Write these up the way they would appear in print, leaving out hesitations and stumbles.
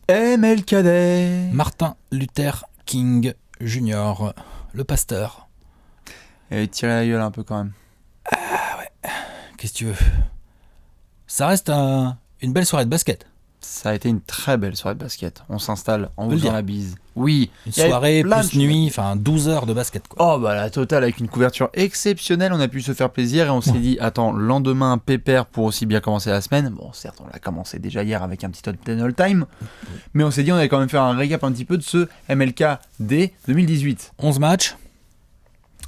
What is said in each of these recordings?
ML Cadet. Martin Luther King Jr., le pasteur. Et tirer la gueule un peu quand même. Qu'est-ce que tu veux? Ça reste une belle soirée de basket. Ça a été une très belle soirée de basket. On s'installe en peut le faisant dire. la bise. Oui. Une Il y avait soirée plein plus de nuit, enfin 12 heures de basket, quoi. Oh bah la totale avec une couverture exceptionnelle, on a pu se faire plaisir et on s'est dit attends, lendemain pépère pour aussi bien commencer la semaine. Bon certes on l'a commencé déjà hier avec un petit top 10 all time, mais on s'est dit on allait quand même faire un récap un petit peu de ce MLK D 2018. 11 matchs.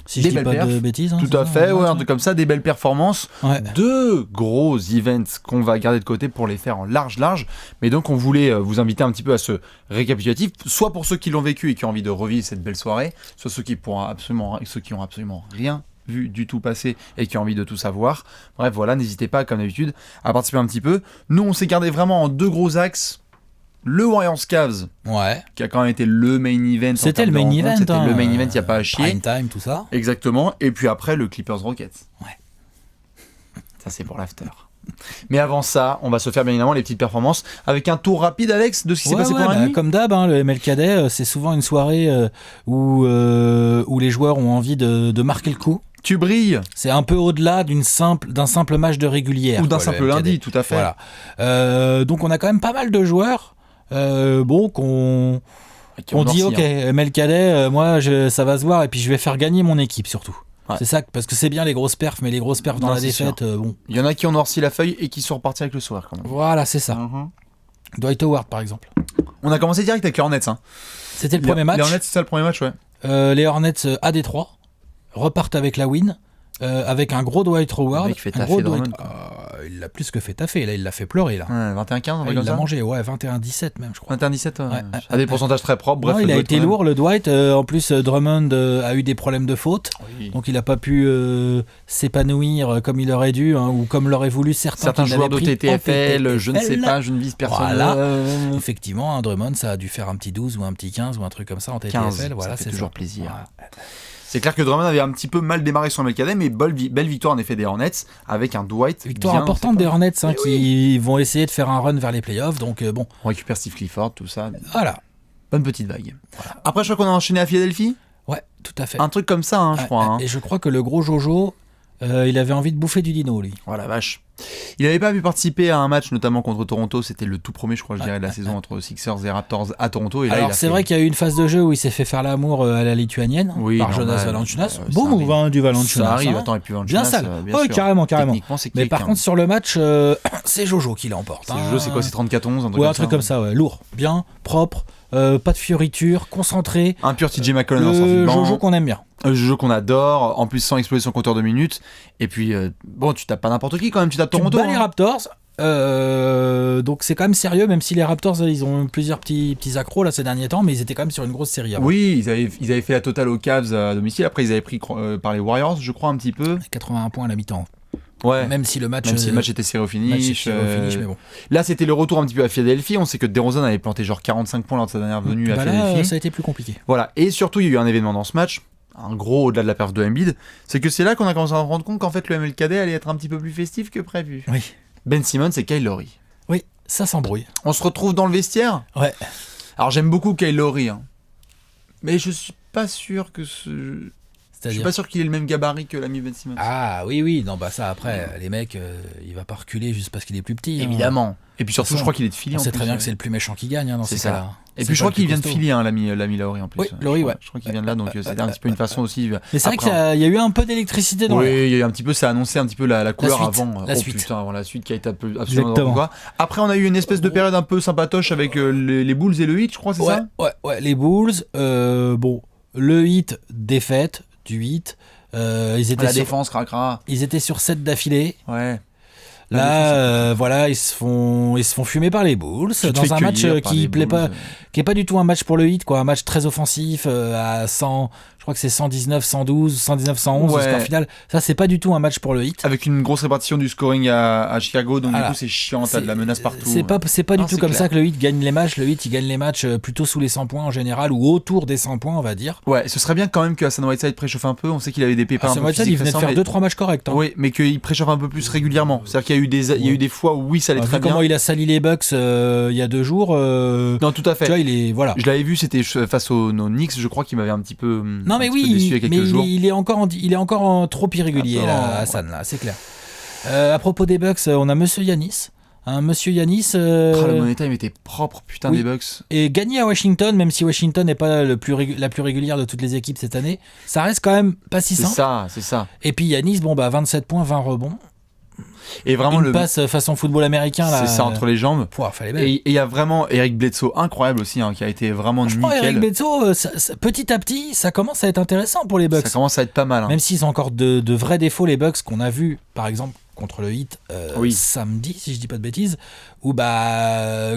Si Des je dis belles pas perfs, de bêtises. Hein, Tout c'est à ça, fait, 11 ouais, matchs, un truc comme ça, des belles performances. Ouais. Deux gros events qu'on va garder de côté pour les faire en large. Mais donc on voulait vous inviter un petit peu à ce récapitulatif, soit pour ceux qui l'ont vécu et qui ont envie de revivre cette belle soirée, soit ceux qui ont absolument rien vu du tout passer et qui ont envie de tout savoir. Bref, voilà, n'hésitez pas, comme d'habitude, à participer un petit peu. Nous, on s'est gardé vraiment en deux gros axes. Le Warriors Cavs, Ouais. qui a quand même été le main event. C'était le main event. C'était le main event, il n'y a pas à chier. Prime time, tout ça. Exactement. Et puis après, le Clippers Rockets. Ouais. Ça, c'est pour l'after. Mais avant ça, on va se faire bien évidemment les petites performances avec un tour rapide, Alex, de ce qui s'est passé pendant la nuit. Comme d'hab, hein, le ML Cadet, c'est souvent une soirée où les joueurs ont envie de marquer le coup. Tu brilles. C'est un peu au-delà d'un simple match de régulière. Ou d'un quoi, le simple ML lundi, Cadet. tout à fait. Voilà. Donc on a quand même pas mal de joueurs qu'on Qui dit ont ok, Orsi, hein. ML Cadet, moi ça va se voir et puis je vais faire gagner mon équipe surtout. Ouais. C'est ça, parce que c'est bien les grosses perfs, mais les grosses perfs dans Non, la c'est défaite, bon. Il y en a qui ont noirci la feuille et qui sont repartis avec le soir quand même. Voilà, c'est ça. Dwight Howard par exemple. On a commencé direct avec les Hornets. Hein. C'était le premier match. Les Hornets, c'est ça le premier match, ouais. Les Hornets à Détroit repartent avec la win. Avec un gros Dwight Howard. Le mec fait un taffer gros Drummond, Dwight... il l'a plus que fait taffer, là il l'a fait pleurer là. Ouais, 21-15, on va Il comme l'a ça. mangé, ouais, 21-17 même je crois. 21-17, Ouais, à des pourcentages très propres. Bref, Non, il le a Dwight, été quand même. lourd le Dwight, en plus Drummond a eu des problèmes de faute, Oui. donc il n'a pas pu s'épanouir comme il aurait dû, hein, ou comme l'auraient voulu certains qui joueurs de l'avaient pris en TTFL, je ne sais pas, je ne vise personne. Voilà. Effectivement, hein, Drummond ça a dû faire un petit 12 ou un petit 15 ou un truc comme ça en 15, TTFL, voilà, ça fait c'est toujours ça. plaisir. Ouais. C'est clair que Drummond avait un petit peu mal démarré son MLKD, mais belle victoire en effet des Hornets avec un Dwight. Victoire bien, importante c'est des pas- Hornets hein, Eh qui vont essayer de faire un run vers les playoffs, donc bon, On récupère Steve Clifford, tout ça. voilà. Bonne petite vague. Après, je crois qu'on a enchaîné à Philadelphie. Ouais, tout à fait. Un truc comme ça, hein, je crois. Hein. Et je crois que le gros Jojo, il avait envie de bouffer du dino, lui. Oh la vache. Il n'avait pas pu participer à un match, notamment contre Toronto. C'était le tout premier, je crois, je dirais, de la saison entre Sixers et Raptors à Toronto. Et là, Alors, il a c'est fait- vrai qu'il y a eu une phase de jeu où il s'est fait faire l'amour à la lituanienne Oui, par normal. Jonas Valanciunas. Ça Beau move arrive. hein, du Valanciunas. Ça arrive, hein. attends, et puis Bien Valanciunas, sale. bien Ouais, sûr. carrément. Techniquement, c'est Mais kick, par hein. contre, sur le match, c'est Jojo qui l'emporte. C'est Jojo, c'est quoi, c'est 34-11, Ouais, un truc comme ça, ouais. Lourd, bien, propre, pas de fioriture, concentré. Un pur TJ McCollum en sortie de Le banc. Jojo qu'on aime bien. Un Jojo qu'on adore, en plus sans exploser son compteur de minutes. Et puis, bon, tu tapes pas n'importe qui quand même, tu tapes Toronto. Tu bats les hein. Raptors. Donc c'est quand même sérieux, même si les Raptors ils ont eu plusieurs petits accros là ces derniers temps, mais ils étaient quand même sur une grosse série avant. Oui, ils avaient fait la totale aux Cavs à domicile. Après, ils avaient pris par les Warriors, je crois, un petit peu. 81 points à la mi-temps. Ouais. Même si le match, Même si le match était serré au finish. mais bon. Là, c'était le retour un petit peu à Philadelphie. On sait que DeRozan avait planté genre 45 points lors de sa dernière venue à Bah là, Philadelphie. ça a été plus compliqué. Voilà. Et surtout, il y a eu un événement dans ce match, un gros au-delà de la perf de Embiid. C'est que c'est là qu'on a commencé à se rendre compte qu'en fait, le MLKD allait être un petit peu plus festif que prévu. Oui. Ben Simmons et Kyle Lowry. Oui, ça s'embrouille. On se retrouve dans le vestiaire. Ouais. Alors, j'aime beaucoup Kyle Lowry, hein. Mais je suis pas sûr que je suis pas sûr qu'il ait le même gabarit que l'ami Ben Simmons. Ah oui, non bah ça après, les mecs, il va pas reculer juste parce qu'il est plus petit. hein. Évidemment. Et puis surtout, De toute façon, je crois qu'il est de Philly. On en sait plus, très bien que c'est le plus méchant qui gagne hein, dans c'est ces ça. cas-là. Et C'est puis je pas crois le qu'il plus vient de costaud. Philly, hein, l'ami Lowry en plus. Oui, Lowry, ouais. Je crois qu'il vient de là, donc c'était un petit peu une façon aussi. Mais c'est vrai Après, qu'il y a eu un peu d'électricité dans oui, l'air. il y a eu un petit peu, ça a annoncé un petit peu la couleur suite, avant. la Oh suite. putain, avant la suite qui a été absolument Exactement. n'importe quoi. Après, on a eu une espèce de période un peu sympatoche avec les Bulls et le Heat, je crois, c'est ça Ouais, les Bulls, bon, le Heat, défaite du Heat. Ils étaient La sur, défense, cracra. ils étaient sur 7 d'affilée. Ouais. Là, voilà, ils se font fumer par les Bulls Tu te dans fais un match cueillir par qui les plaît Bulls. pas, qui est pas du tout un match pour le Hit, quoi, un match très offensif à 100, je crois que c'est 119-112, 119-111 Ouais. le score final. Ça, c'est pas du tout un match pour le Heat. Avec une grosse répartition du scoring à Chicago, donc Voilà. du coup c'est chiant, t'as de la menace partout. C'est pas Non, du tout c'est comme clair. ça que le Heat gagne les matchs. Le Heat, il gagne les matchs plutôt sous les 100 points en général, ou autour des 100 points, on va dire. Ouais, ce serait bien quand même que Hassan Whiteside préchauffe un peu. On sait qu'il avait des pépins un Ce peu match-là, physiques il venait de récents, faire mais- 2-3 matchs corrects. Hein. Oui, mais qu'il préchauffe un peu plus régulièrement. C'est-à-dire qu'il y a eu des fois où oui, ça allait Vu très bien. comment il a sali les Bucks il y a 2 jours, Non, tout à tu fait. vois, il est voilà. Je l'avais vu, c'était face aux Knicks, je crois qu'il m'avait un petit peu. Non mais un petit peu déçu il y a quelques mais jours. il est encore trop irrégulier Un peu là, en- Hassan là, c'est clair. À propos des Bucks, on a Monsieur Yanis. Monsieur Yanis Oh, le Money Time était propre, putain, oui. des Bucks. est gagné à Washington, même si Washington n'est pas la plus régulière de toutes les équipes cette année. Ça reste quand même pas si C'est simple. ça. Et puis Yanis, 27 points, 20 rebonds. Et vraiment, Une passe façon football américain là. c'est ça entre les jambes. Pouah, fallait belle. Et il y a vraiment Eric Bledsoe, incroyable aussi, hein, qui a été vraiment Je crois Eric nickel. Bledsoe, petit à petit, ça commence à être intéressant pour les Bucks. Ça commence à être pas mal. Hein. Même s'ils ont encore de vrais défauts, les Bucks qu'on a vus, par exemple, contre le Heat Oui. samedi, si je dis pas de bêtises, ou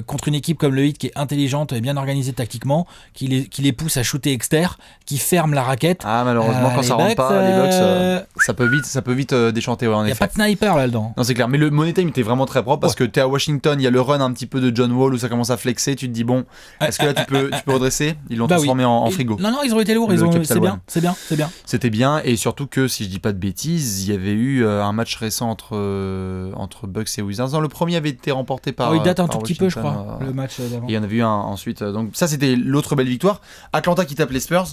contre une équipe comme le Heat qui est intelligente et bien organisée tactiquement, qui les pousse à shooter externe, qui ferme la raquette. Ah, malheureusement, quand les ça rentre Bucks, pas, les Bucks, ça peut vite déchanter, ouais, en il n'y a effet. pas de sniper là-dedans. Non, c'est clair. Mais le Money Time était vraiment très propre parce que t'es à Washington, il y a le run un petit peu de John Wall où ça commence à flexer. Tu te dis, bon, est-ce que là tu peux redresser? Ils l'ont Bah transformé oui. en Et- frigo. Non, ils ont été lourds, Le Capital c'est bien, One. c'est bien, c'est bien. C'était bien. Et surtout que, si je dis pas de bêtises, il y avait eu un match récent entre Bucks et Wizards. Non, le premier avait été remporté par. Il date un par tout petit peu, je Washington, crois, le match d'avant. Et il y en avait eu un ensuite. Donc, ça, c'était l'autre belle victoire. Atlanta qui tape les Spurs.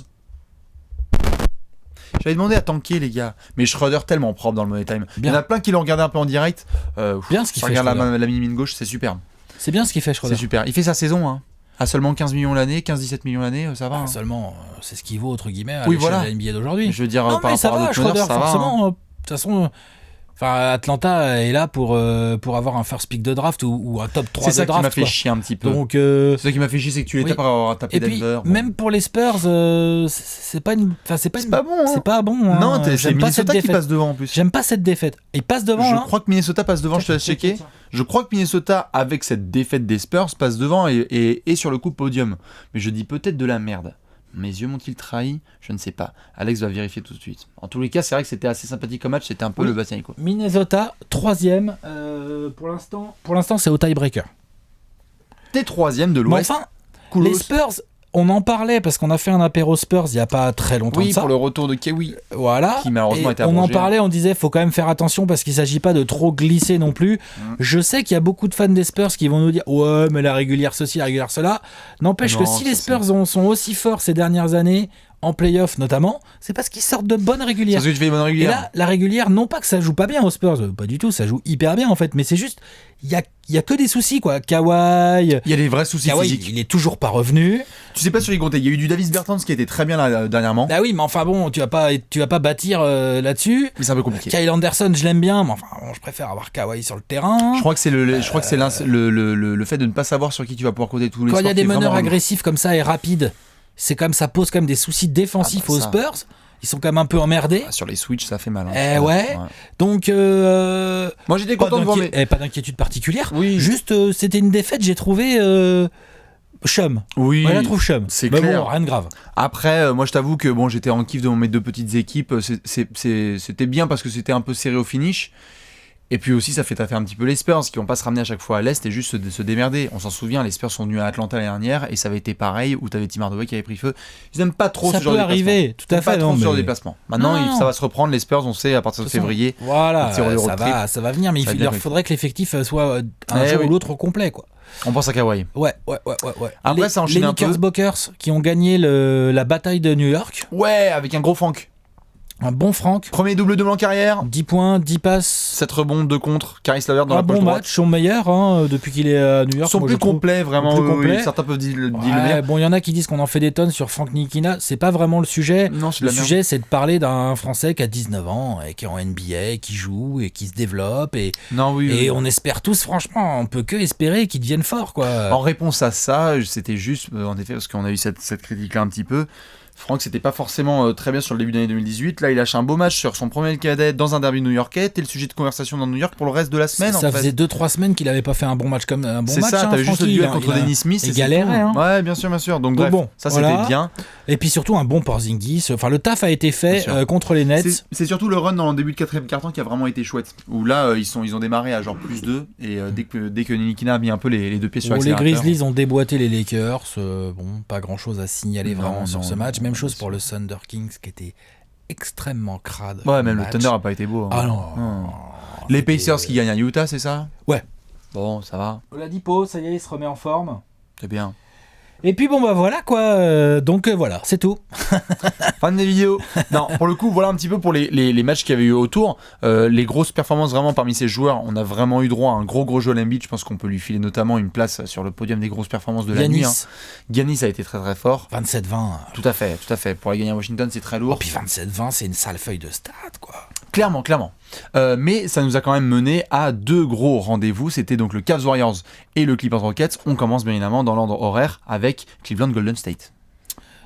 J'avais demandé à tanker, les gars. Mais Schroeder tellement propre dans le Money Time. Il y en Bien. a plein qui l'ont regardé un peu en direct. Bien ce qu'il ça fait, regarde Schroeder. la mini-mine gauche, c'est superbe. C'est bien ce qu'il fait, Schroeder. C'est super. Il fait sa saison, hein. À seulement 15 millions l'année, 15-17 millions l'année, ça va. hein. Seulement, c'est ce qu'il vaut, entre guillemets, à Oui, l'échelle voilà. de la NBA d'aujourd'hui. Je veux dire, Non, par mais ça rapport à va, d'autres meneurs, Schroeder, ça va. hein. forcément. De toute façon, Atlanta est là pour avoir un first pick de draft ou un top 3 C'est de ça qui draft. m'a fait quoi. chier un petit peu. Donc, C'est ça qui m'a fait chier, c'est que tu l'étais oui. par avoir tapé et puis, Denver. Bon. même pour les Spurs, c'est pas une. Enfin, c'est pas C'est pas bon, hein. C'est pas bon. Hein. Non, c'est J'aime pas cette Minnesota qui défaite. passe devant en plus. J'aime pas cette défaite. Il passe devant. Je hein. crois que Minnesota passe devant, je te laisse checker. Je crois que Minnesota, avec cette défaite des Spurs, passe devant et est sur le coup podium. Mais je dis peut-être de la merde. Mes yeux m'ont-ils trahi? Je ne sais pas. Alex va vérifier tout de suite. En tous les cas, c'est vrai que c'était assez sympathique comme match. C'était un peu Oui. le Bastien quoi. Minnesota, 3ème. Pour l'instant, c'est au tiebreaker. T'es troisième de Mais l'Ouest. enfin, Coolos. les Spurs, on en parlait parce qu'on a fait un apéro Spurs il y a pas très longtemps de Oui, ça. pour le retour de Kiwi. Voilà. Qui malheureusement Et était on en abrogé. parlait, on disait faut quand même faire attention parce qu'il s'agit pas de trop glisser non plus. Je sais qu'il y a beaucoup de fans des Spurs qui vont nous dire ouais mais la régulière ceci, la régulière cela. N'empêche Non, que si ça, les Spurs sont aussi forts ces dernières années, en playoff notamment, c'est parce qu'ils sortent de bonnes C'est régulières. parce que tu fais une bonne Et régulière. là, la régulière, non pas que ça joue pas bien aux Spurs, pas du tout, ça joue hyper bien en fait, mais c'est juste, il y a que des soucis quoi. Kawhi, Il y a des vrais soucis physiques. il est toujours pas revenu. Tu sais pas sur les compter. Il y a eu du Davis Bertans qui était très bien là, dernièrement. Bah oui, mais enfin bon, tu vas pas bâtir là-dessus. Mais c'est un peu compliqué. Kyle Anderson, je l'aime bien, mais enfin, bon, je préfère avoir Kawhi sur le terrain. Je crois que c'est le fait de ne pas savoir sur qui tu vas pouvoir compter tous les Quand il y soirs a des qui est meneurs vraiment relou. agressifs comme ça et rapides, c'est comme ça pose quand même des soucis défensifs Ah bah aux ça. Spurs. Ils sont quand même un peu emmerdés. Ah, sur les Switch, ça fait mal. hein. Eh ouais. Donc, Moi j'étais pas content de voir mes. pas d'inquiétude particulière. Oui. Juste, c'était une défaite, j'ai trouvé chum. Oui. Moi, je la trouve chum. c'est Mais clair. bon, rien de grave. Après, moi je t'avoue que bon, j'étais en kiff de mes deux petites équipes. C'était bien parce que c'était un peu serré au finish. Et puis aussi, ça fait taffer un petit peu les Spurs qui vont pas se ramener à chaque fois à l'Est et juste se démerder. On s'en souvient, les Spurs sont venus à Atlanta l'année dernière et ça avait été pareil où t'avais Tim Hardaway qui avait pris feu. Ils aiment pas trop Ça ce genre peut de arriver, déplacement. tout à Ils aiment fait, Pas trop non, ce genre de mais- déplacement. Maintenant, Non. ça va se reprendre. Les Spurs, on sait à partir de De toute façon, février. Voilà, un petit road ça trip. va venir, mais Ça va il bien leur fait. faudrait que l'effectif soit un Eh jour oui. ou l'autre au complet, quoi. On pense à Kawhi. Ouais. Après, les, ça enchaîne les un peu. Knickerbockers qui ont gagné la bataille de New York. Ouais, avec un gros Franck. Un bon Franck. Premier double en carrière. 10 points, 10 passes. 7 rebonds, 2 contre. Caris Levert dans Un la poche bon droite. match, son meilleur depuis qu'il est à New York. Ils sont moi, plus je trouve. complets, vraiment. Plus oui, oui. complets. Certains peuvent dire le Ouais, meilleur. bon, il y en a qui disent qu'on en fait des tonnes sur Frank Ntilikina. C'est pas vraiment le sujet. Non, c'est de Le la merde. sujet, c'est de parler d'un Français qui a 19 ans et qui est en NBA, qui joue et qui se développe. Et Non, oui. oui. on espère tous, franchement, on peut que espérer qu'il devienne fort, quoi. En réponse à ça, c'était juste, en effet, parce qu'on a eu cette critique-là un petit peu, Franck, c'était pas forcément très bien sur le début d'année 2018. Là, il lâche un beau match sur son premier cadet dans un derby new-yorkais. T'es le sujet de conversation dans New York pour le reste de la semaine. Ça faisait 2-3 semaines qu'il avait pas fait un bon match comme un bon c'est match. ça, t'avais juste le Francky, duel contre Dennis Smith. Il galérait. Hein. Ouais, bien sûr. Donc bref, bon, ça voilà. c'était bien. Et puis surtout un bon Porzingis. Enfin, le taf a été fait contre les Nets. C'est surtout le run dans le début de quatrième quart-temps qui a vraiment été chouette. Où là, ils ont démarré à genre plus 2 et dès que Ntilikina a mis un peu les deux pieds sur l'accélérateur. Les Grizzlies ont déboîté les Lakers. Bon, pas grand-chose à signaler vraiment sur ce match. Même chose pour le Thunder Kings qui était extrêmement crade. Ouais, même le Thunder a pas été beau. Hein. Ah non. Les Pacers qui gagnent à Utah, c'est ça? Ouais. Bon, ça va. Oladipo, ça y est, il se remet en forme. C'est bien. Et puis bon bah voilà quoi, donc voilà, c'est tout. Fin des vidéos. Non, pour le coup, voilà un petit peu pour les matchs qu'il y avait eu autour. Les grosses performances vraiment parmi ces joueurs, on a vraiment eu droit à un gros Joel Embiid. Je pense qu'on peut lui filer notamment une place sur le podium des grosses performances de la nuit. Hein. Giannis a été très très fort. 27-20. Tout à fait. Pour aller gagner à Washington, c'est très lourd. Oh, puis 27-20, c'est une sale feuille de stats quoi. Clairement. Mais ça nous a quand même mené à 2 gros rendez-vous. C'était donc le Cavs Warriors et le Clippers Rockets. On commence bien évidemment dans l'ordre horaire avec Cleveland Golden State.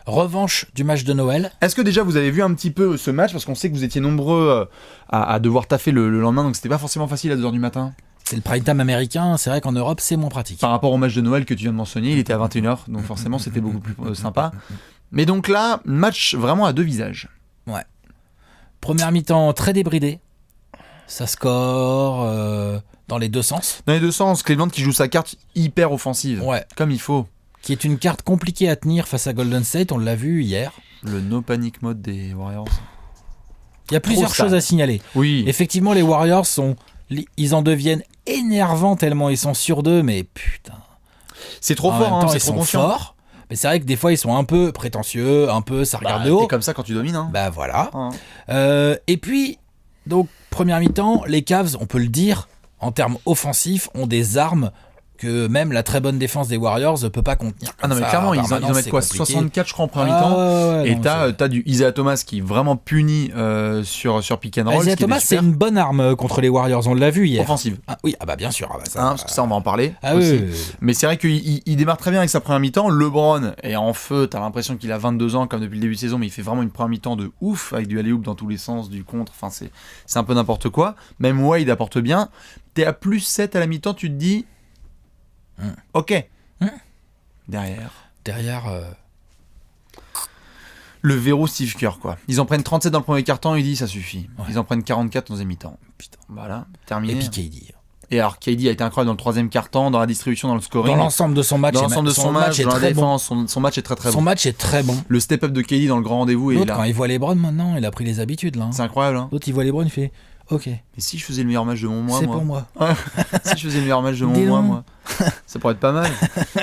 Revanche du match de Noël. Est-ce que déjà vous avez vu un petit peu ce match? Parce qu'on sait que vous étiez nombreux à devoir taffer le lendemain, donc c'était pas forcément facile à 2h du matin. C'est le prime time américain, c'est vrai qu'en Europe c'est moins pratique. Par rapport au match de Noël que tu viens de mentionner, il était à 21h, donc forcément c'était beaucoup plus sympa. Mais donc là, match vraiment à 2 visages. Ouais. Première mi-temps très débridée. Ça score dans les deux sens. Dans les deux sens, Cleveland qui joue sa carte hyper offensive. Ouais. Comme il faut. Qui est une carte compliquée à tenir face à Golden State, on l'a vu hier. Le no panic mode des Warriors. Il y a plusieurs choses à signaler. Oui. Effectivement, les Warriors ils en deviennent énervants tellement ils sont sûrs d'eux, mais putain. C'est trop fort, hein, c'est trop confiant. Forts, mais c'est vrai que des fois ils sont un peu prétentieux, un peu ça regarde de haut. T'es comme ça quand tu domines. Hein. Bah voilà. Et puis, donc, première mi-temps, les Cavs, on peut le dire, en termes offensifs, ont des armes que même la très bonne défense des Warriors ne peut pas contenir. Ah non, mais clairement, ils en mettent quoi, 64 je crois en première mi-temps. Et t'as du Isaiah Thomas qui est vraiment puni sur pick and roll. Isaiah Thomas, c'est une bonne arme contre les Warriors, on l'a vu hier. Offensive. Ah, oui, bah bien sûr. Ça, parce que ça, on va en parler. Aussi. Oui. Mais c'est vrai qu'il démarre très bien avec sa première mi-temps. LeBron est en feu, t'as l'impression qu'il a 22 ans comme depuis le début de saison, mais il fait vraiment une première mi-temps de ouf avec du alley-oop dans tous les sens, du contre. Enfin, c'est un peu n'importe quoi. Même Wade apporte bien. T'es à plus 7 à la mi-temps, tu te dis. Ok. Derrière. Le verrou Steve Kerr, quoi. Ils en prennent 37 dans le premier quart-temps, il dit ça suffit. Ouais. Ils en prennent 44 dans le deuxième mi-temps. Putain. Voilà, terminé. Et puis KD. Et alors KD a été incroyable dans le troisième quart-temps, dans la distribution, dans le scoring. Dans l'ensemble de son match. Dans l'ensemble de son match, dans la défense, son match est très très bon. Son match est très bon. Le step-up de KD dans le grand rendez-vous est là. Quand il voit LeBron maintenant, il a pris les habitudes là. C'est incroyable. Hein. L'autre il voit LeBron, il fait ok. Mais si je faisais le meilleur match de mon mois, c'est pour moi. Si je faisais le meilleur match de mon mois, moi, ça pourrait être pas mal.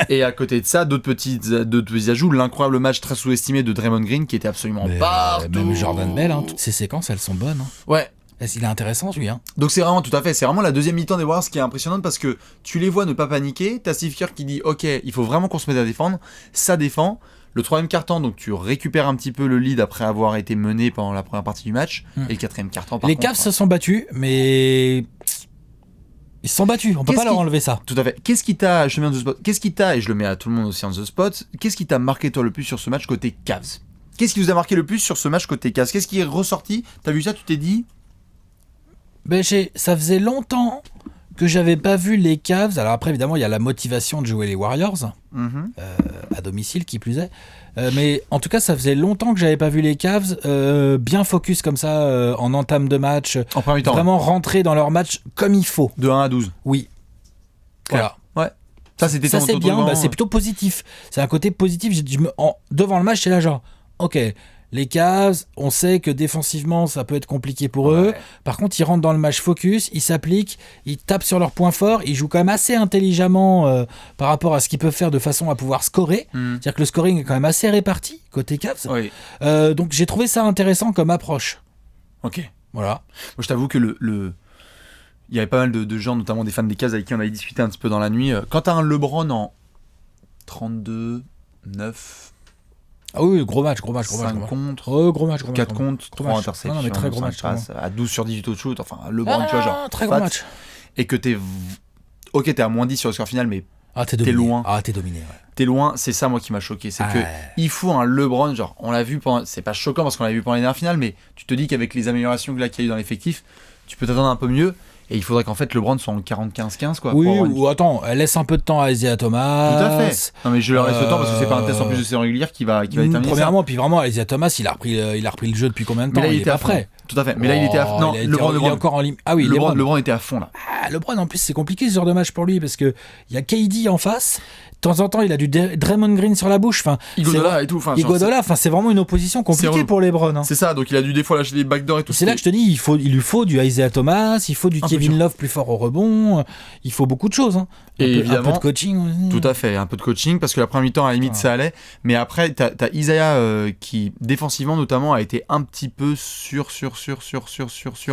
Et à côté de ça, d'autres petits ajouts, l'incroyable match très sous-estimé de Draymond Green qui était absolument partout. Même Jordan Bell, hein, toutes ces séquences, elles sont bonnes. Hein. Ouais. Il est intéressant lui. Hein. Donc c'est vraiment, tout à fait, c'est vraiment la deuxième mi-temps des Warriors qui est impressionnante parce que tu les vois ne pas paniquer. T'as Steve Kerr qui dit ok, il faut vraiment qu'on se mette à défendre. Ça défend. Le troisième quart-temps, donc tu récupères un petit peu le lead après avoir été mené pendant la première partie du match. Et le quatrième quart-temps, par contre... Les Cavs se sont battus, mais... Ils se sont battus, on peut pas leur enlever ça. Tout à fait. Qu'est-ce qui t'a, je le mets à tout le monde aussi en the spot, qu'est-ce qui t'a marqué toi le plus sur ce match côté Cavs? Qu'est-ce qui vous a marqué le plus sur ce match côté Cavs? Qu'est-ce qui est ressorti? T'as vu ça, tu t'es dit? Ça faisait longtemps que j'avais pas vu les Cavs. Alors après, évidemment, il y a la motivation de jouer les Warriors, à domicile, qui plus est. Mais en tout cas, ça faisait longtemps que j'avais pas vu les Cavs bien focus comme ça, en entame de match. En premier temps. Vraiment rentrer dans leur match comme il faut. De 1 à 12. Oui. Voilà. Ouais. Ça, c'était ça c'est bien, c'est plutôt positif. C'est un côté positif. Devant le match, c'est là genre, ok, les Cavs, on sait que défensivement, ça peut être compliqué pour eux. Par contre, ils rentrent dans le match focus, ils s'appliquent, ils tapent sur leurs points forts, ils jouent quand même assez intelligemment par rapport à ce qu'ils peuvent faire de façon à pouvoir scorer. C'est-à-dire que le scoring est quand même assez réparti côté Cavs. Oui. Donc j'ai trouvé ça intéressant comme approche. Ok. Voilà. Moi, je t'avoue que il y avait pas mal de gens, notamment des fans des Cavs avec qui on avait discuté un petit peu dans la nuit. Quand t'as un LeBron en 32, 9... Ah oui, gros match. 5 contre, gros match. 4 contre, 3 interceptions, non, mais très gros match, passes, à 12 sur 18 au shoot, enfin, LeBron, tu vois, genre, très gros match. Et que t'es à moins 10 sur le score final, mais Ah, t'es dominé. loin. Ah, t'es dominé, ouais. T'es loin, c'est ça moi qui m'a choqué. C'est que il faut un LeBron, genre on l'a vu pendant. C'est pas choquant parce qu'on l'a vu pendant les dernières finales, mais tu te dis qu'avec les améliorations qu'il y a eu dans l'effectif, tu peux t'attendre un peu mieux. Et il faudrait qu'en fait LeBron soit en 40-15-15 quoi. Oui, ou attends, elle laisse un peu de temps à Isaiah Thomas. Tout à fait. Non mais je leur laisse le temps parce que c'est pas un test en plus de saison régulière qui va déterminer premièrement, ça. puis vraiment, Isaiah Thomas, il a repris le jeu depuis combien de temps? Mais là, il est pas prêt. Tout à fait. Mais là, il était à fond. Non, il est encore en ligne. Ah oui, LeBron était à fond là. Ah, LeBron, en plus, c'est compliqué ce genre de match pour lui parce que il y a KD en face. De temps en temps, il a du Draymond Green sur la bouche. Enfin, Iguodala et tout. Iguodala, c'est vraiment une opposition compliquée pour LeBron. Hein. C'est ça. Donc il a dû des fois lâcher des backdoors et tout. C'est là que je te dis, il lui faut du Isaiah Thomas, il faut du Kevin Love plus fort au rebond, il faut beaucoup de choses. Hein. Évidemment, un peu de coaching aussi. Tout à fait, un peu de coaching parce que la première mi-temps à la limite ça allait, mais après t'as Isaiah qui défensivement notamment a été un petit peu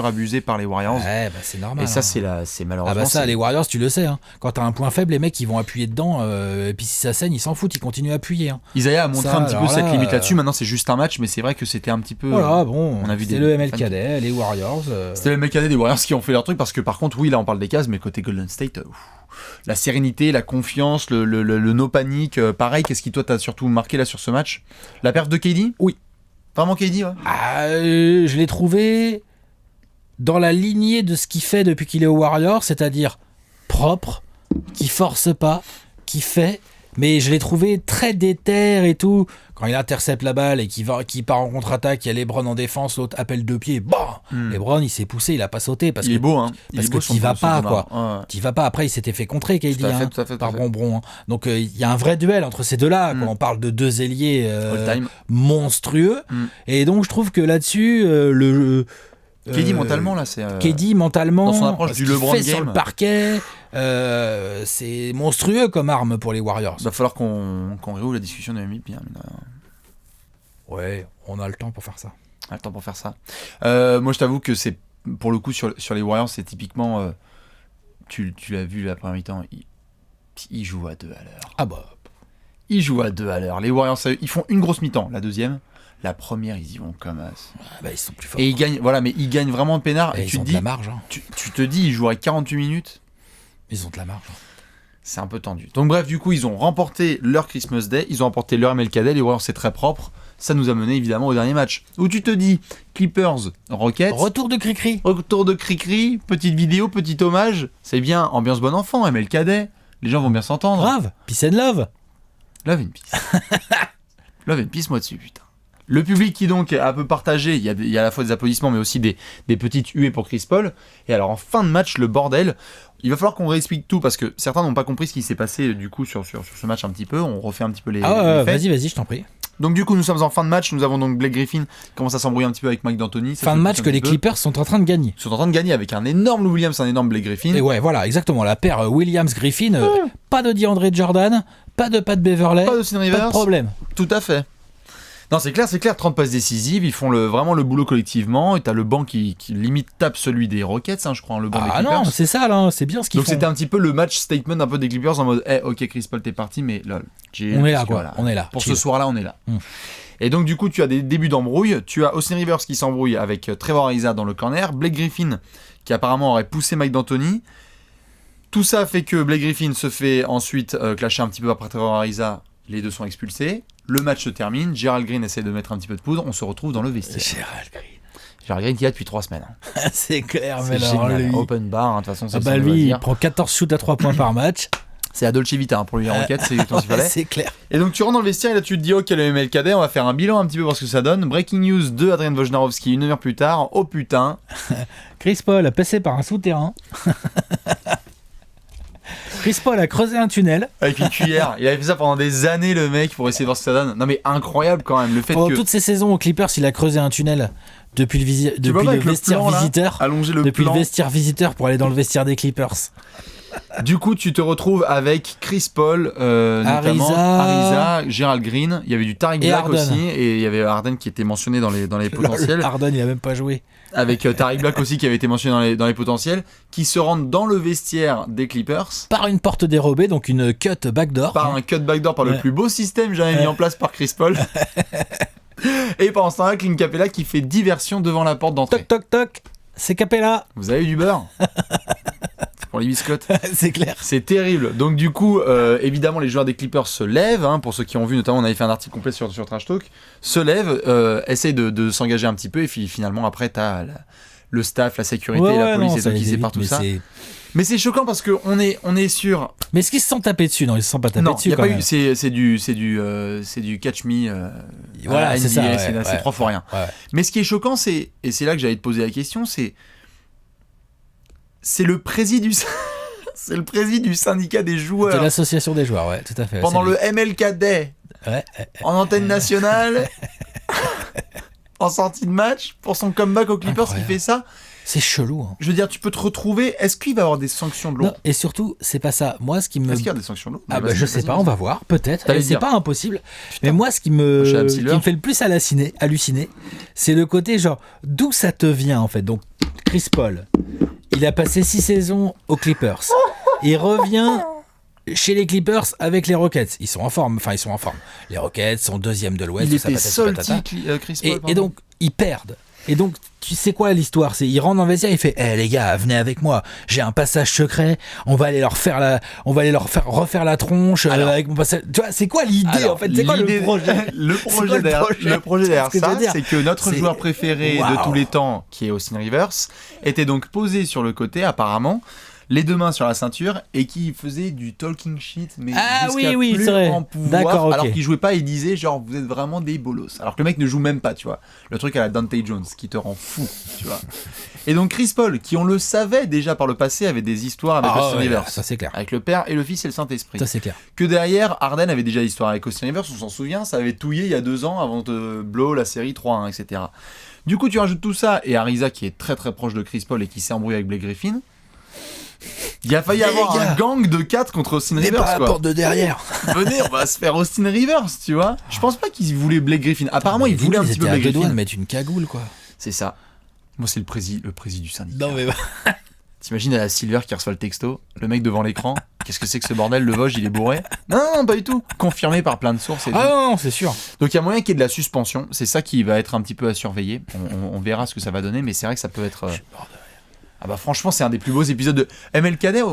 abusé par les Warriors. Ouais, bah c'est normal. Et ça c'est malheureusement. Ah bah ça, les Warriors, tu le sais. Hein. Quand t'as un point faible, les mecs ils vont appuyer dedans. Et puis si ça saigne, ils s'en foutent, ils continuent à appuyer. Hein. Isaiah a montré un petit peu cette limite là-dessus. Maintenant c'est juste un match, mais c'est vrai que c'était un petit peu. Voilà, bon. On a vu c'était le MLKD, les Warriors. C'était le MLKD des Warriors qui ont fait leur truc parce que par contre oui là on parle des cases, mais côté Golden State. La sérénité, la confiance, le no panique, pareil, qu'est-ce qui toi t'as surtout marqué là sur ce match? La perf de KD? Oui. Vraiment KD, ouais. Je l'ai trouvé dans la lignée de ce qu'il fait depuis qu'il est au Warriors, c'est-à-dire propre, qui force pas, qui fait, mais je l'ai trouvé très déter et tout. Quand il intercepte la balle et qu'il part en contre-attaque, il y a LeBron en défense, l'autre appelle deux pieds, LeBron il s'est poussé, il a pas sauté parce il est beau, hein. Parce que t'y vas pas, quoi. Ouais. T'y vas pas. Après, il s'était fait contrer, KD, par Bonbon. Hein. Donc il y a un vrai duel entre ces deux-là. On parle de deux ailiers monstrueux. Et donc je trouve que là-dessus, KD mentalement là, c'est KD mentalement dans son approche du LeBron game sur le parquet, c'est monstrueux comme arme pour les Warriors. Il va falloir qu'on réouvre la discussion de MVP. Ouais, on a le temps pour faire ça. On a le temps pour faire ça. Moi, je t'avoue que c'est pour le coup sur les Warriors, c'est typiquement tu l'as vu la première mi-temps, ils jouent à 2 à l'heure. Ah bah. Ils jouent à 2 à l'heure. Les Warriors, ils font une grosse mi-temps. La deuxième. La première, ils y vont comme as. Bah, ils sont plus forts. Et ils gagnent, voilà, mais ils gagnent vraiment peinard. Et ils tu ont te de dis, la marge. Hein. Tu te dis, ils joueraient 48 minutes. Ils ont de la marge. Hein. C'est un peu tendu. Donc bref, du coup, ils ont remporté leur Christmas Day, ils ont remporté leur MLKD. Les Warriors, c'est très propre. Ça nous a mené évidemment au dernier match. Où tu te dis, Clippers, Rockets. Retour de Cricri. Retour de Cricri, petite vidéo, petit hommage. C'est bien, ambiance bon enfant, MLKD. Les gens vont bien s'entendre. Grave, peace and love. Love and peace. Love and peace, moi dessus, putain. Le public qui donc a un peu partagé, il y a à la fois des applaudissements mais aussi des petites huées pour Chris Paul. Et alors en fin de match, le bordel, il va falloir qu'on réexplique tout parce que certains n'ont pas compris ce qui s'est passé du coup sur ce match un petit peu. On refait un petit peu les faits. Vas-y, je t'en prie. Donc du coup nous sommes en fin de match, nous avons donc Blake Griffin qui commence à s'embrouiller un petit peu avec Mike D'Antoni. Fin de match que les Clippers sont en train de gagner. Ils sont en train de gagner avec un énorme Lou Williams, un énorme Blake Griffin. Et ouais, voilà, exactement, la paire Williams-Griffin, pas de DeAndre Jordan, pas de Pat Beverley, pas de Austin Rivers, pas de problème. Tout à fait. Non, c'est clair, 30 passes décisives, ils font vraiment le boulot collectivement, et t'as le banc qui limite tape celui des Rockets, hein, je crois, le banc des Clippers. Ah non, c'est ça, là, c'est bien ce qu'ils font. Donc c'était un petit peu le match statement un peu des Clippers en mode, ok Chris Paul t'es parti, mais lol. On est là, quoi, voilà. On est là. Pour ce soir-là, on est là. Et donc du coup, tu as des débuts d'embrouille, tu as Austin Rivers qui s'embrouille avec Trevor Ariza dans le corner, Blake Griffin qui apparemment aurait poussé Mike D'Antoni. Tout ça fait que Blake Griffin se fait ensuite clasher un petit peu après Trevor Ariza. Les deux sont expulsés. Le match se termine. Gerald Green essaie de mettre un petit peu de poudre. On se retrouve dans le vestiaire. Gerald Green qui est là depuis 3 semaines. C'est clair, mais alors lui... Open bar, de toute façon. C'est lui, il prend 14 shoots à 3 points par match. C'est à Dolce Vita pour lui en enquête, c'est exactement ce qu'il fallait. C'est clair. Et donc tu rentres dans le vestiaire et là tu te dis ok le MLKD, on va faire un bilan un petit peu voir ce que ça donne. Breaking news de Adrian Wojnarowski 1 heure plus tard. Oh putain. Chris Paul a passé par un souterrain. Chris Paul a creusé un tunnel. Avec une cuillère. Il avait fait ça pendant des années, le mec, pour essayer de voir ce que ça donne. Non, mais incroyable quand même. Le fait pendant toutes ces saisons aux Clippers, il a creusé un tunnel depuis le vestiaire visiteur. Depuis le vestiaire visiteur pour aller dans le vestiaire des Clippers. Du coup, tu te retrouves avec Chris Paul, notamment Ariza, Gerald Green. Il y avait du Tariq Black aussi. Et il y avait Harden qui était mentionné dans les potentiels. Harden, il a même pas joué. Avec Tariq Black aussi qui avait été mentionné dans les potentiels, qui se rendent dans le vestiaire des Clippers. Par une porte dérobée, donc une cut backdoor. Par un cut backdoor, par le plus beau système jamais mis en place par Chris Paul. Et pendant ce temps-là, Clint Capella qui fait diversion devant la porte d'entrée. Toc toc toc, c'est Capella. Vous avez du beurre. les biscottes. C'est clair. C'est terrible. Donc du coup, évidemment, les joueurs des Clippers se lèvent. Hein, pour ceux qui ont vu, notamment, on avait fait un article complet sur Trash Talk. Se lèvent, essayent de s'engager un petit peu. Et puis finalement, après, t'as le staff, la sécurité, la police, qui séparent tout ça. Mais c'est choquant parce qu'on est sur. Mais est-ce qu'ils se sont tapés dessus? Non, ils se sont pas tapés dessus. Non, quand même. c'est du catch me. Voilà, c'est ça. C'est 3 fois rien. Ouais. Mais ce qui est choquant, et c'est là que j'allais te poser la question, c'est le président du. C'est le président du syndicat des joueurs. De l'association des joueurs, ouais, tout à fait. Pendant le MLKD, en antenne nationale, en sortie de match, pour son comeback aux Clippers, qui fait ça. C'est chelou. Hein. Je veux dire, tu peux te retrouver. Est-ce qu'il va y avoir des sanctions de l'eau? Et surtout, c'est pas ça. Moi, ce qui me. Est-ce qu'il y a des sanctions de l'eau? Je sais pas, on va voir, peut-être. C'est pas impossible. Putain. Mais moi, ce qui me fait le plus halluciner, c'est le côté genre, d'où ça te vient en fait. Donc, Chris Paul, il a passé 6 saisons aux Clippers. Il revient chez les Clippers avec les Rockets. Ils sont en forme. Les Rockets sont 2e de l'Ouest. Il était salty, Chris Paul. Et donc, ils perdent. Et donc, tu sais quoi l'histoire? C'est il rentre dans le vestiaire, il fait les gars, venez avec moi. J'ai un passage secret. On va aller leur refaire la tronche avec mon passage. Tu vois, c'est quoi l'idée en fait? C'est quoi le projet? Le projet derrière ça, c'est que notre joueur préféré de tous les temps, qui est Austin Rivers, était donc posé sur le côté apparemment, les 2 mains sur la ceinture, et qui faisait du talking shit, mais jusqu'à plus en pouvoir, okay. Alors qu'il jouait pas, il disait genre vous êtes vraiment des bolos, alors que le mec ne joue même pas, tu vois, le truc à la Dante Jones qui te rend fou, tu vois. Et donc Chris Paul, qui on le savait déjà par le passé, avait des histoires avec Austin Rivers, ça c'est clair, avec le Père et le Fils et le Saint-Esprit, ça c'est clair, que derrière Harden avait déjà l'histoire avec Austin Rivers, on s'en souvient, ça avait touillé il y a 2 ans avant de blow la série 3-1, etc. Du coup tu rajoutes tout ça, et Ariza qui est très très proche de Chris Paul et qui s'est embrouillé avec Blake Griffin. Il a failli avoir un gang de 4 contre Austin Rivers, pas la porte de derrière. Venez, on va se faire Austin Rivers, tu vois. Je pense pas qu'ils voulaient Blake Griffin. Apparemment, ils voulaient un petit peu Blake Griffin. De mettre une cagoule, quoi. C'est ça. Moi, c'est le président du syndicat. Non, mais t'imagines à la Silver qui reçoit le texto, le mec devant l'écran. Qu'est-ce que c'est que ce bordel? Le Vosges, il est bourré? Non, pas du tout. Confirmé par plein de sources. Non, c'est sûr. Donc il y a moyen qu'il y ait de la suspension. C'est ça qui va être un petit peu à surveiller. On verra ce que ça va donner, mais c'est vrai que ça peut être. Ah bah franchement, c'est un des plus beaux épisodes de MLKD.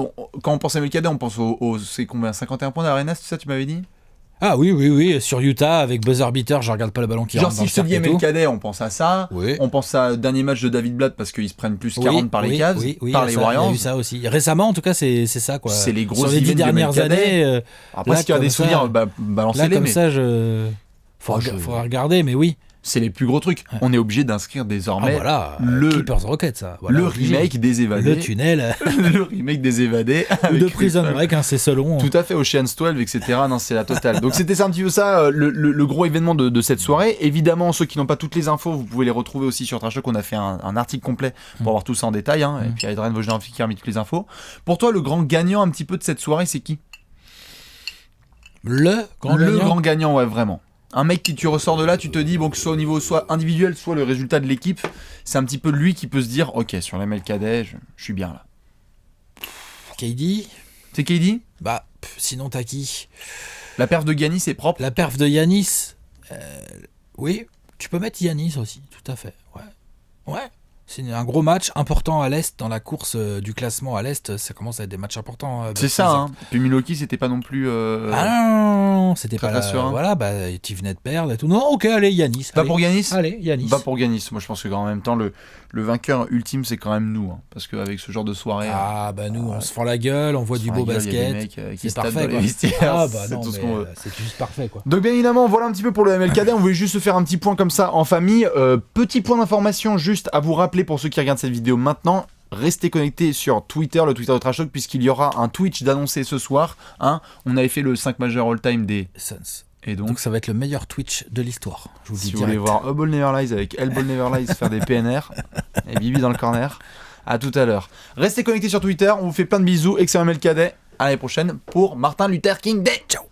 Quand on pense à MLKD, on pense c'est combien, 51 points d'Arena, c'est ça tu m'avais dit? Ah oui, sur Utah avec buzzer beater, je regarde pas le ballon qui rentre dans le cercle. Genre si je te dis MLKD, on pense à ça. Oui. On pense à dernier match de David Blatt parce qu'ils se prennent plus 40 par les Cavs, par les Warriors. Il y a eu ça aussi. Récemment, en tout cas, c'est ça quoi. C'est les gros sur les 10 dernières années. Après, s'il y a des souvenirs, balancez-les. Là, comme ça, faut regarder, mais oui. C'est les plus gros trucs. Ouais. On est obligé d'inscrire désormais le Clippers Rocket, ça. Voilà, le remake des évadés. Le tunnel. Le remake des évadés. Ou de Prison Break, c'est selon. Tout à fait, Ocean's 12, etc. Non, c'est la totale. Donc c'était ça un petit peu ça, le gros événement de cette soirée. Évidemment, ceux qui n'ont pas toutes les infos, vous pouvez les retrouver aussi sur Trash Talk. On a fait un article complet pour avoir tout ça en détail. Et puis Adrien Wojnarowski qui a remis toutes les infos. Pour toi, le grand gagnant un petit peu de cette soirée, c'est qui? Le grand gagnant, ouais, vraiment. Un mec qui tu ressors de là, tu te dis bon que ce soit au niveau soit individuel, soit le résultat de l'équipe, c'est un petit peu lui qui peut se dire ok sur la MLKD, je suis bien là. KD. C'est KD? Sinon t'as qui? La perf de Giannis est propre. La perf de Giannis, oui, tu peux mettre Giannis aussi, tout à fait. Ouais. C'est un gros match important à l'Est, dans la course du classement à l'Est, ça commence à être des matchs importants. C'est ça, hein. Puis Milwaukee, c'était pas non plus... non, c'était pas rassurant. Voilà, tu venais de perdre et tout. Non, ok, allez, Giannis. Pas pour Giannis? Allez, Giannis. Pas pour Giannis. Moi, je pense qu'en même temps, le vainqueur ultime, c'est quand même nous. Hein, parce qu'avec ce genre de soirée... nous, on se fend la gueule, on voit du beau basket. C'est parfait, quoi. C'est tout ce qu'on veut. C'est juste parfait, quoi. Donc, bien évidemment, voilà un petit peu pour le MLKD. On voulait juste se faire un petit point comme ça en famille. Petit point d'information, juste à vous rappeler pour ceux qui regardent cette vidéo maintenant. Restez connectés sur Twitter, le Twitter de Trash Talk, puisqu'il y aura un Twitch d'annoncer ce soir. On avait fait le 5 majeur all-time des Suns. Et donc ça va être le meilleur Twitch de l'histoire. Je vous dis si vous voulez voir Hubble Never Lies avec Elball Never Lies faire des PNR et Bibi dans le corner, à tout à l'heure. Restez connectés sur Twitter, on vous fait plein de bisous, excellent MLKD. À l'année prochaine pour Martin Luther King Day. Ciao.